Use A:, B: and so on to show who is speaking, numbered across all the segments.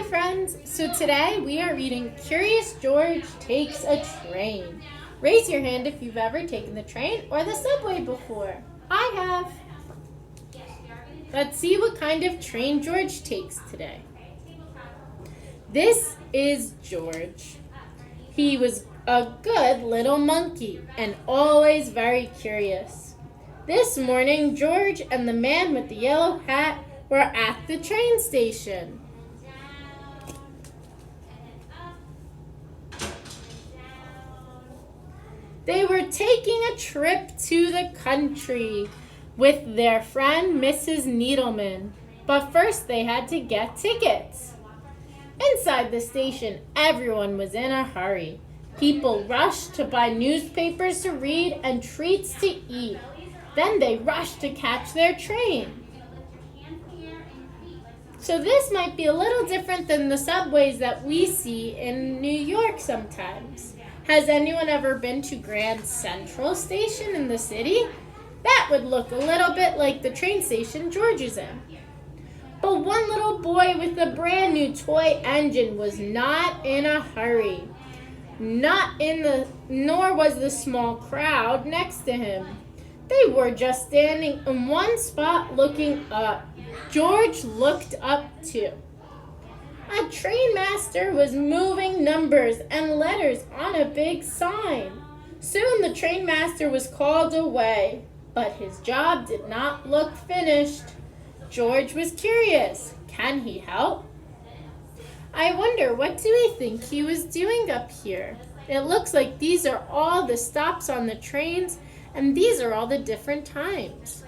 A: Hi friends! So today we are reading Curious George Takes a Train. Raise your hand if you've ever taken the train or the subway before. I have. Let's see what kind of train George takes today. This is George. He was a good little monkey and always very curious. This morning, George and the man with the yellow hat were at the train station. They were taking a trip to the country with their friend Mrs. Needleman, but first they had to get tickets. Inside the station, everyone was in a hurry. People rushed to buy newspapers to read and treats to eat. Then they rushed to catch their train. So this might be a little different than the subways that we see in New York sometimes. Has anyone ever been to Grand Central Station in the city? That would look a little bit like the train station George is in. But one little boy with a brand new toy engine was not in a hurry. Nor was the small crowd next to him. They were just standing in one spot looking up. George looked up too. A train master was moving numbers and letters on a big sign. Soon the train master was called away, but his job did not look finished. George was curious. Can he help? I wonder, what do we think he was doing up here? It looks like these are all the stops on the trains, and these are all the different times.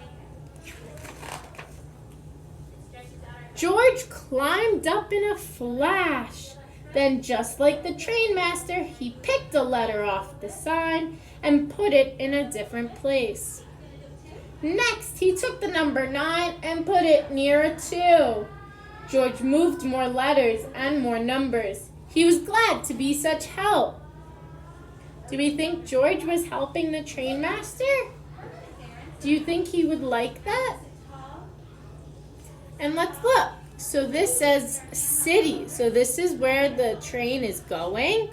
A: George climbed up in a flash. Then, just like the train master, he picked a letter off the sign and put it in a different place. Next, he took the number 9 and put it near a 2. George moved more letters and more numbers. He was glad to be such help. Do we think George was helping the train master? Do you think he would like that? And let's look. So this says city. So this is where the train is going.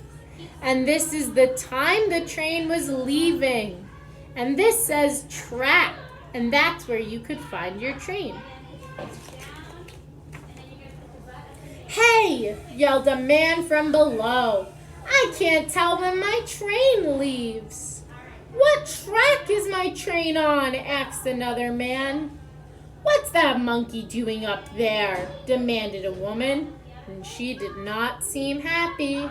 A: And this is the time the train was leaving. And this says track. And that's where you could find your train. "Hey!" yelled a man from below. "I can't tell when my train leaves." "What track is my train on?" asked another man. "What's that monkey doing up there?" demanded a woman, and she did not seem happy.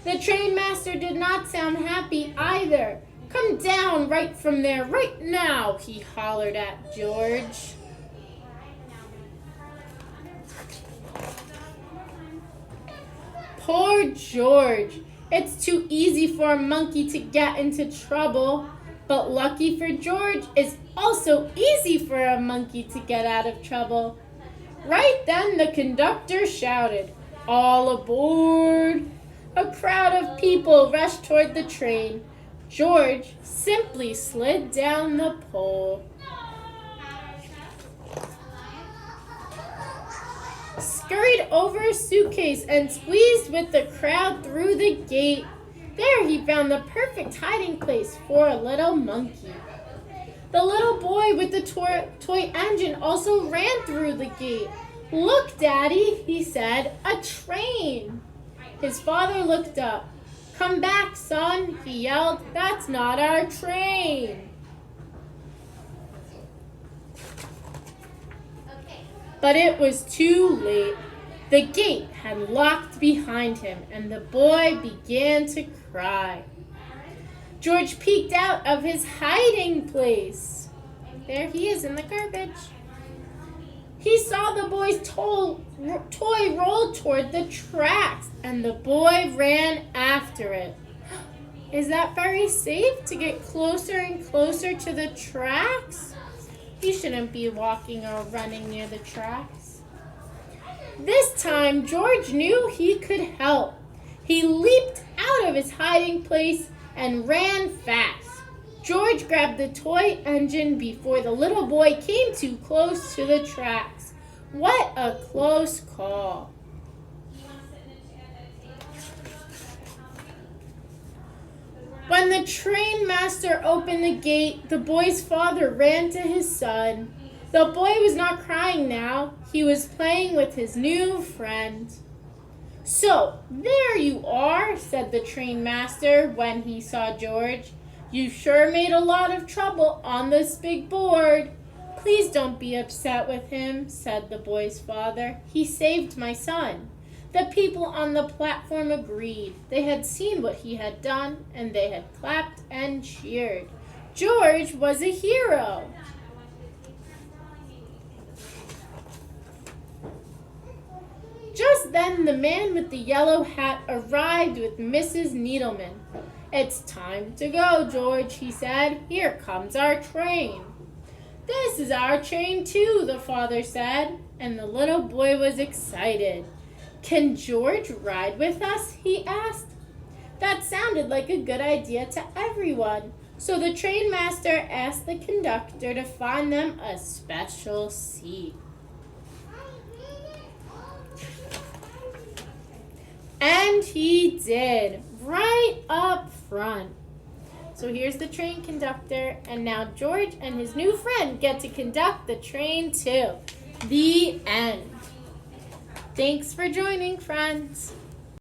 A: The train master did not sound happy either. "Come down right from there right now," he hollered at George. Poor George. It's too easy for a monkey to get into trouble. But lucky for George, it's also easy for a monkey to get out of trouble. Right then, the conductor shouted, "All aboard!" A crowd of people rushed toward the train. George simply slid down the pole. Scurried over a suitcase and squeezed with the crowd through the gate. There he found the perfect hiding place for a little monkey. The little boy with the toy engine also ran through the gate. "Look, Daddy," he said, "a train." His father looked up. "Come back, son," he yelled. "That's not our train." But it was too late. The gate had locked behind him, and the boy began to cry. George peeked out of his hiding place. There he is in the garbage. He saw the boy's toy roll toward the tracks, and the boy ran after it. Is that very safe to get closer and closer to the tracks? You shouldn't be walking or running near the tracks. This time, George knew he could help. He leaped out of his hiding place and ran fast. George grabbed the toy engine before the little boy came too close to the tracks. What a close call. When the train master opened the gate, the boy's father ran to his son. The boy was not crying now. He was playing with his new friend. "So, there you are," said the train master when he saw George. "You sure made a lot of trouble on this big board." "Please don't be upset with him," said the boy's father. "He saved my son." The people on the platform agreed. They had seen what he had done, and they had clapped and cheered. George was a hero. Just then the man with the yellow hat arrived with Mrs. Needleman. "It's time to go, George," he said. "Here comes our train." "This is our train too," the father said, and the little boy was excited. "Can George ride with us?" he asked. That sounded like a good idea to everyone, so the train master asked the conductor to find them a special seat. And he did, right up front. So here's the train conductor, and now George and his new friend get to conduct the train too. The end. Thanks for joining, friends.